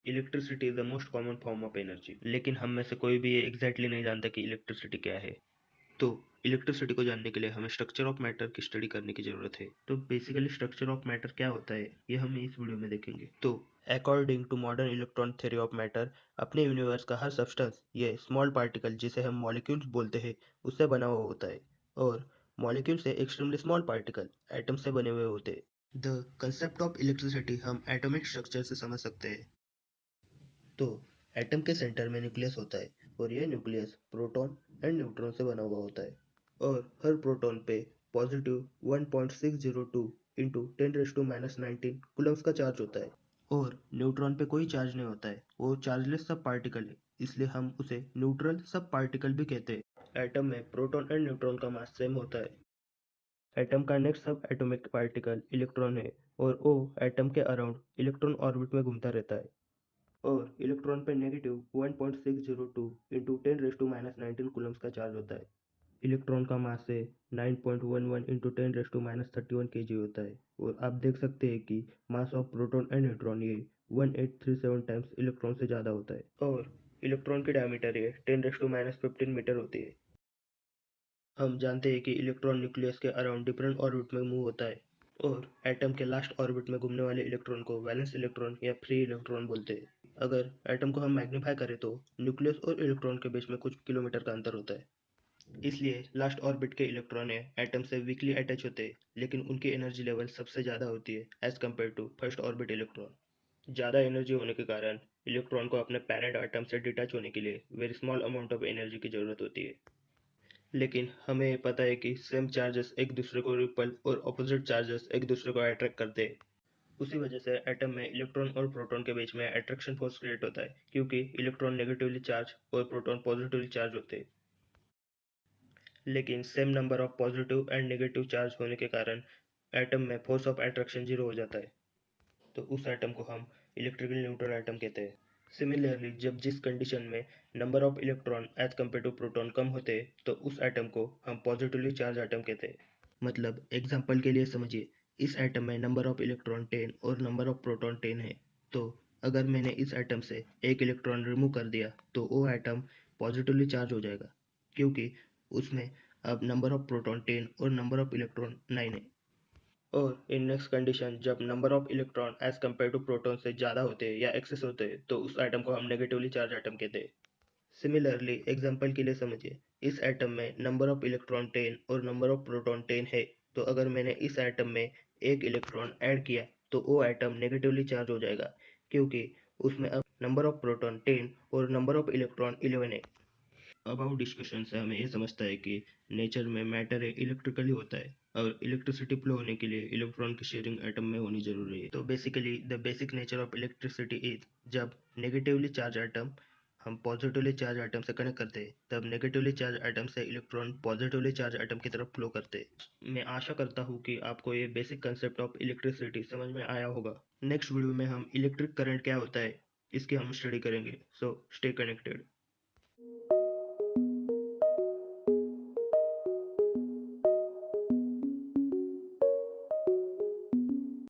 Electricity is the most common form of energy, लेकिन हम में से कोई भी ये एग्जैक्टली नहीं जानता कि इलेक्ट्रिसिटी क्या है। तो इलेक्ट्रिसिटी को जानने के लिए हमें स्ट्रक्चर ऑफ मैटर की स्टडी करने की जरूरत है। तो बेसिकली स्ट्रक्चर ऑफ मैटर क्या होता है ये हम इस वीडियो में देखेंगे। तो according to modern electron theory of matter, अपने यूनिवर्स का हर सब्सटेंस ये स्मॉल पार्टिकल जिसे हम मॉलिक्यूल्स बोलते हैं उससे बना हुआ होता है, और मॉलिक्यूल से एक्सट्रीमली स्मॉल पार्टिकल एटम से बने हुए होते हैं। द कंसेप्ट ऑफ इलेक्ट्रिसिटी हम एटॉमिक स्ट्रक्चर से समझ सकते हैं। तो एटम के सेंटर में न्यूक्लियस होता है, और यह न्यूक्लियस प्रोटॉन एंड न्यूट्रॉन से बना हुआ होता है, और हर प्रोटॉन पे पॉजिटिव 1.602 इंटू 10⁻19 कूलम्स का चार्ज होता है, और न्यूट्रॉन पे कोई चार्ज नहीं होता है, वो चार्जलेस सब पार्टिकल है, इसलिए हम उसे न्यूट्रल सब पार्टिकल भी कहते हैं। एटम में प्रोटॉन एंड न्यूट्रॉन का मास सेम होता है। एटम का नेक्स्ट सब एटॉमिक पार्टिकल इलेक्ट्रॉन है, और वो एटम के अराउंड इलेक्ट्रॉन ऑर्बिट में घूमता रहता है, और इलेक्ट्रॉन पे नेगेटिव 1.602 इंटू 10⁻19 कूलम्स का चार्ज होता है। इलेक्ट्रॉन का मास है 9.11 इंटू 10⁻31 केजी होता है, और आप देख सकते हैं कि mass of proton and neutron ये 1837 टाइम्स इलेक्ट्रॉन से ज़्यादा होता है, और इलेक्ट्रॉन की डायमीटर ये 10⁻15 मीटर होती है। हम जानते हैं कि इलेक्ट्रॉन न्यूक्लियस के अराउंड डिफरेंट ऑर्बिट में मूव होता है, और एटम के लास्ट ऑर्बिट में घूमने वाले इलेक्ट्रॉन को वैलेंस इलेक्ट्रॉन या फ्री इलेक्ट्रॉन बोलते हैं। अगर एटम को हम मैग्नीफाई करें तो न्यूक्लियस और इलेक्ट्रॉन के बीच में कुछ किलोमीटर का अंतर होता है, इसलिए लास्ट ऑर्बिट के इलेक्ट्रॉन एटम से वीकली अटैच होते हैं, लेकिन उनकी एनर्जी लेवल सबसे ज़्यादा होती है as compare to first orbit electron. ज़्यादा एनर्जी होने के कारण इलेक्ट्रॉन को अपने पैरेंट एटम से डिटैच होने के लिए very small amount of energy की ज़रूरत होती है। लेकिन हमें पता है कि सेम चार्जेस एक दूसरे को रिपल और ऑपोजिट चार्जेस एक दूसरे को अट्रैक्ट करते हैं। उसी वजह से एटम में इलेक्ट्रॉन और प्रोटॉन के बीच में अट्रैक्शन फोर्स क्रिएट होता है, क्योंकि इलेक्ट्रॉन नेगेटिवली चार्ज और प्रोटॉन पॉजिटिवली चार्ज होते हैं। लेकिन same number of positive and negative charge होने के कारण एटम में फोर्स ऑफ अट्रैक्शन जीरो हो जाता है, तो उस एटम को हम इलेक्ट्रिकली न्यूट्रल एटम कहते हैं। सिमिलरली, जब जिस कंडीशन में number of electron as compare to proton कम होते हैं तो उस एटम को हम पॉजिटिवली चार्ज एटम कहते हैं। मतलब एग्जांपल के लिए समझिए, इस एटम में नंबर ऑफ इलेक्ट्रॉन 10 और नंबर ऑफ प्रोटॉन 10 है, तो अगर मैंने इस एटम से एक इलेक्ट्रॉन रिमूव कर दिया तो वो एटम पॉजिटिवली चार्ज हो जाएगा, क्योंकि उसमें अब नंबर ऑफ प्रोटॉन 10 और नंबर ऑफ इलेक्ट्रॉन 9 है। और इन नेक्स्ट कंडीशन, जब number of electron as compare to proton से ज़्यादा होते हैं या एक्सेस होते हैं तो उस एटम को हम नेगेटिवली चार्ज एटम कहते हैं। सिमिलरली, एग्जांपल के लिए समझिए, इस एटम में नंबर ऑफ इलेक्ट्रॉन 10 और नंबर ऑफ प्रोटॉन 10 है, तो अगर मैंने इस एटम में एक इलेक्ट्रॉन ऐड किया तो वो एटम नेगेटिवली चार्ज हो जाएगा, क्योंकि उसमें अब नंबर ऑफ प्रोटॉन 10 और नंबर ऑफ इलेक्ट्रॉन 11 है। अबाउट डिस्कशन से हमें ये समझता है कि नेचर में मैटर इलेक्ट्रिकली होता है, और इलेक्ट्रिसिटी फ्लो होने के लिए इलेक्ट्रॉन की शेयरिंग एटम में होनी जरूरी है। तो basically the basic nature of electricity is, जब नेगेटिवली चार्ज एटम हम पॉजिटिवली चार्ज एटम से कनेक्ट करते हैं तब नेगेटिवली चार्ज एटम से इलेक्ट्रॉन पॉजिटिवली चार्ज एटम की तरफ फ्लो करते हैं। मैं आशा करता हूँ कि आपको ये बेसिक कंसेप्ट ऑफ इलेक्ट्रिसिटी समझ में आया होगा। नेक्स्ट वीडियो में हम इलेक्ट्रिक करंट क्या होता है इसकी हम स्टडी करेंगे, सो स्टे कनेक्टेड।